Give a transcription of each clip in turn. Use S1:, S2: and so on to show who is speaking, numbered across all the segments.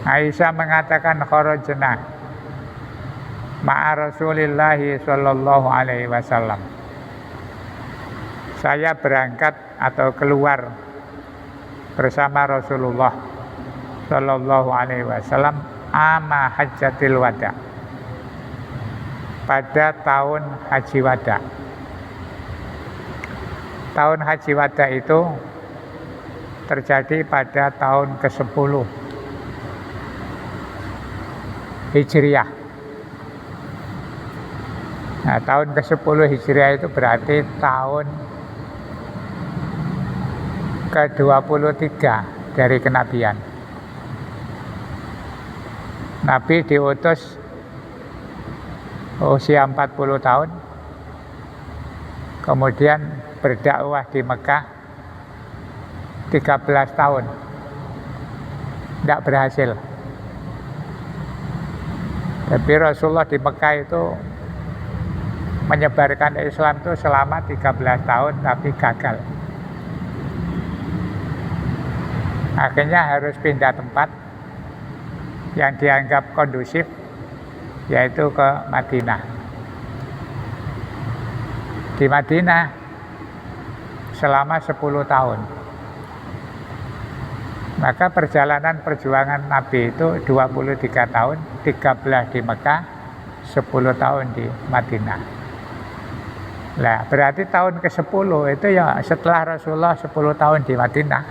S1: Aisyah mengatakan kharajna ma'a Rasulillahi sallallahu alaihi wasallam. Saya berangkat atau keluar bersama Rasulullah sallallahu alaihi wasallam ama hajjatil wada, pada tahun haji wada. Tahun haji wada itu terjadi pada tahun ke-10 Hijriah. Nah, tahun ke-10 Hijriah itu berarti tahun ke-23 dari kenabian. Nabi diutus usia 40 tahun, kemudian berdakwah di Mekah 13 tahun, tidak berhasil. Tapi Rasulullah di Mekah itu menyebarkan Islam itu selama 13 tahun, tapi gagal. Akhirnya harus pindah tempat yang dianggap kondusif, yaitu ke Madinah. Di Madinah selama 10 tahun. Maka perjalanan perjuangan Nabi itu 23 tahun, 13 di Mekah, 10 tahun di Madinah. Nah, berarti tahun ke-10 itu ya setelah Rasulullah 10 tahun di Madinah,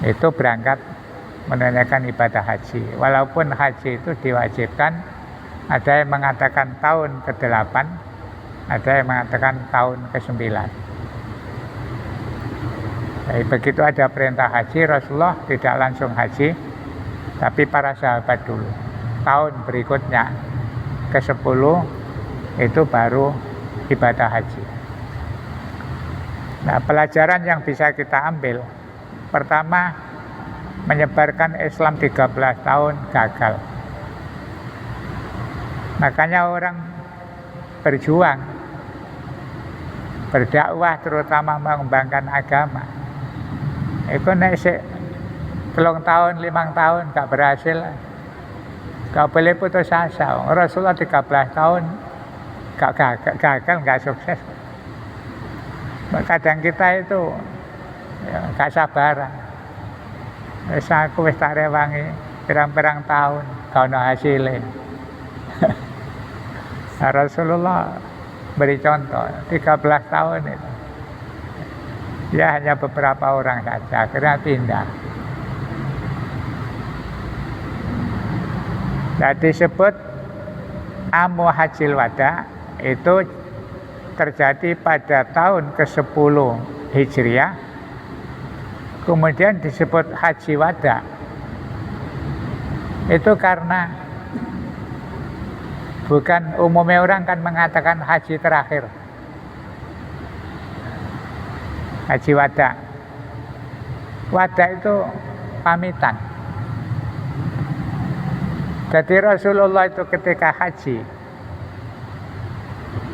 S1: itu berangkat menunaikan ibadah haji. Walaupun haji itu diwajibkan, ada yang mengatakan tahun ke-8, ada yang mengatakan tahun ke-9. Jadi begitu ada perintah haji, Rasulullah tidak langsung haji, tapi para sahabat dulu. Tahun berikutnya ke-10 itu baru ibadah haji. Nah, pelajaran yang bisa kita ambil, pertama, menyebarkan Islam 13 tahun gagal. Makanya orang berjuang, berdakwah, terutama mengembangkan agama, itu nek sik 3 tahun, 5 tahun gak berhasil, gak boleh putus asa. Rasulullah 13 tahun gagal, gak sukses. Kadang kita itu ya, gak sabaran. Wis aku wis tak rewangi pirang-pirang tahun gak ono hasilnya. Rasulullah beri contoh 13 tahun itu. Ya hanya beberapa orang saja akhirnya pindah. Nah, disebut Amu Hajjil Wada itu terjadi pada tahun ke-10 Hijriah. Kemudian disebut Haji Wada itu karena bukan umumnya orang kan mengatakan haji terakhir, Haji Wada. Wada itu pamitan. Jadi Rasulullah itu ketika haji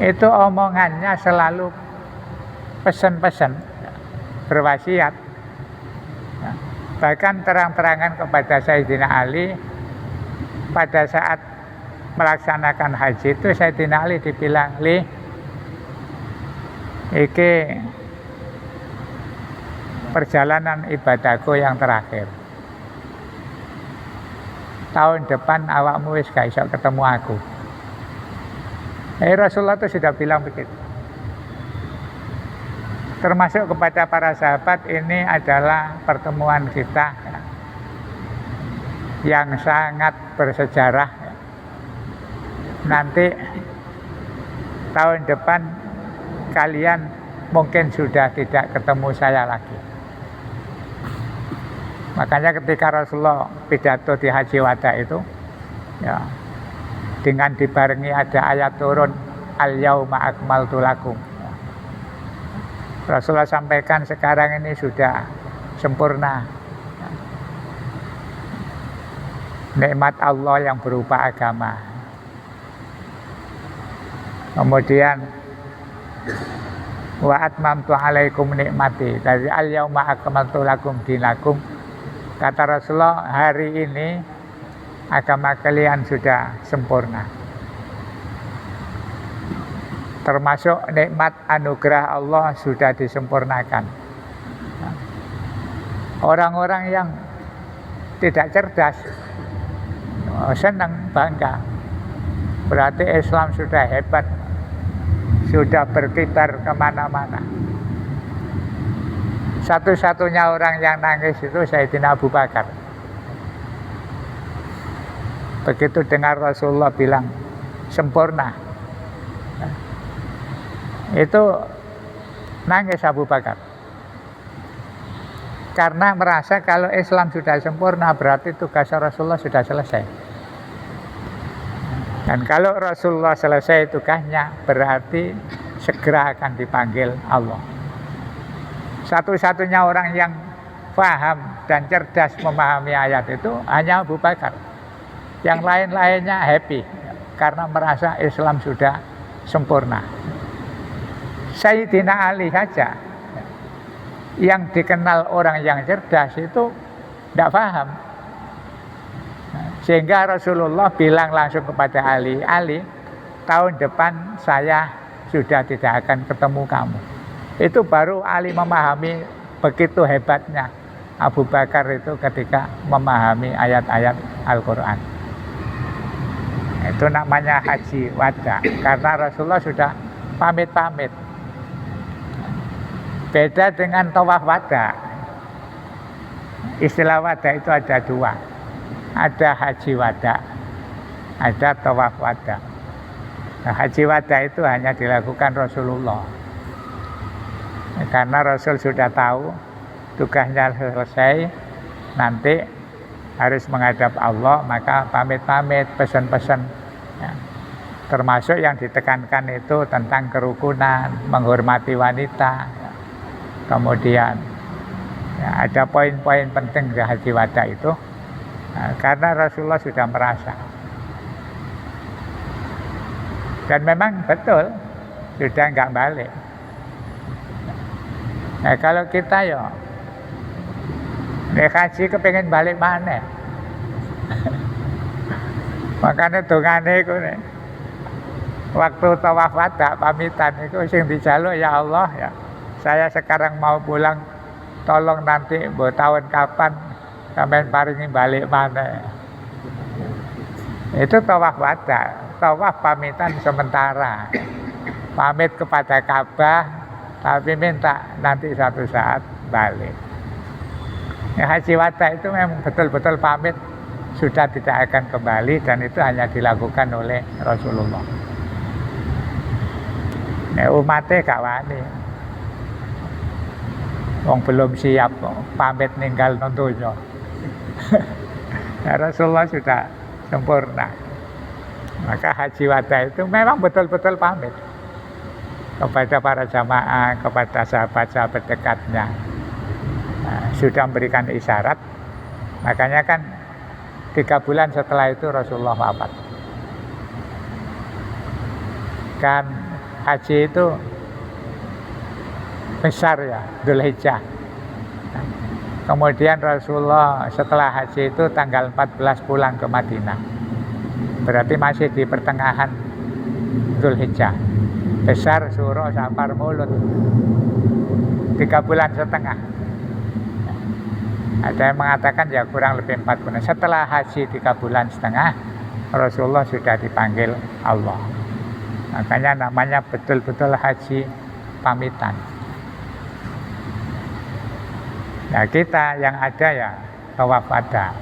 S1: itu omongannya selalu pesan-pesan, berwasiat. Bahkan terang-terangan kepada Sayyidina Ali pada saat melaksanakan haji itu, Sayyidina Ali dibilang, "Li, iki perjalanan ibadahku yang terakhir. Tahun depan awakmu wis gak iso ketemu aku." Rasulullah itu sudah bilang begitu. Termasuk kepada para sahabat, ini adalah pertemuan kita yang sangat bersejarah. Nanti tahun depan kalian mungkin sudah tidak ketemu saya lagi. Makanya ketika Rasulullah pidato di Haji Wada itu, ya, dengan dibarengi ada ayat turun, Al-yauma akmaltu lakum. Rasulullah sampaikan sekarang ini sudah sempurna nikmat Allah yang berupa agama. Kemudian wa atmamtu alaikum nikmati, dari al yauma akmaltu lakum dinakum, Kata Rasulullah, hari ini agama kalian sudah sempurna. Termasuk nikmat anugerah Allah sudah disempurnakan. Orang-orang yang tidak cerdas senang, bangga. Berarti Islam sudah hebat, sudah berkibar kemana-mana. Satu-satunya orang yang nangis itu Sayyidina Abu Bakar. Begitu dengar Rasulullah bilang sempurna, itu nangis Abu Bakar. Karena merasa kalau Islam sudah sempurna berarti tugas Rasulullah sudah selesai. Dan kalau Rasulullah selesai tugasnya berarti segera akan dipanggil Allah. Satu-satunya orang yang paham dan cerdas memahami ayat itu hanya Abu Bakar. Yang lain-lainnya happy karena merasa Islam sudah sempurna. Sayyidina Ali saja yang dikenal orang yang cerdas itu tidak paham. Sehingga Rasulullah bilang langsung kepada Ali, Ali, tahun depan saya sudah tidak akan ketemu kamu. Itu baru Ali memahami begitu hebatnya Abu Bakar itu ketika memahami ayat-ayat Al-Quran. Itu namanya haji wada, karena Rasulullah sudah pamit-pamit. Beda dengan tawaf wada. Istilah wada itu ada dua. Ada haji wada, ada tawaf wada. Nah, haji wada itu hanya dilakukan Rasulullah. Karena Rasul sudah tahu tugasnya selesai, nanti harus menghadap Allah, maka pamit-pamit, pesan-pesan. Ya. Termasuk yang ditekankan itu tentang kerukunan, menghormati wanita. Ya. Kemudian ya, ada poin-poin penting di haji wada itu, karena Rasulullah sudah merasa. Dan memang betul sudah nggak balik. Nah, kalau kita ya haji kepengen balik mana? Makanya dongane iku nek waktu tawaf wada pamitan itu sing dijaluk, ya Allah ya, saya sekarang mau pulang, tolong nanti mbok tahun kapan sampean paringi balik mana. Itu tawaf wada, tawaf pamitan sementara. Pamit kepada Ka'bah tapi minta nanti suatu saat balik. Ya, haji wada itu memang betul-betul pamit sudah tidak akan kembali, dan itu hanya dilakukan oleh Rasulullah. Ya, umatnya gak wani. Wong belum siap pamit ninggal nontonnya. Ya, Rasulullah sudah sempurna. Maka haji wada itu memang betul-betul pamit kepada para jamaah, kepada sahabat-sahabat dekatnya. Nah, sudah memberikan isyarat. Makanya kan 3 bulan setelah itu Rasulullah wafat. Kan haji itu besar ya, Dzulhijjah. Kemudian Rasulullah setelah haji itu tanggal 14 pulang ke Madinah. Berarti masih di pertengahan Dzulhijjah. Besar, Syuro, Safar, Maulud. 3 bulan setengah. Ada yang mengatakan ya kurang lebih 4 bulan. Setelah haji 3 bulan setengah, Rasulullah sudah dipanggil Allah. Makanya namanya betul-betul haji pamitan. Nah, kita yang ada ya tawaf wada.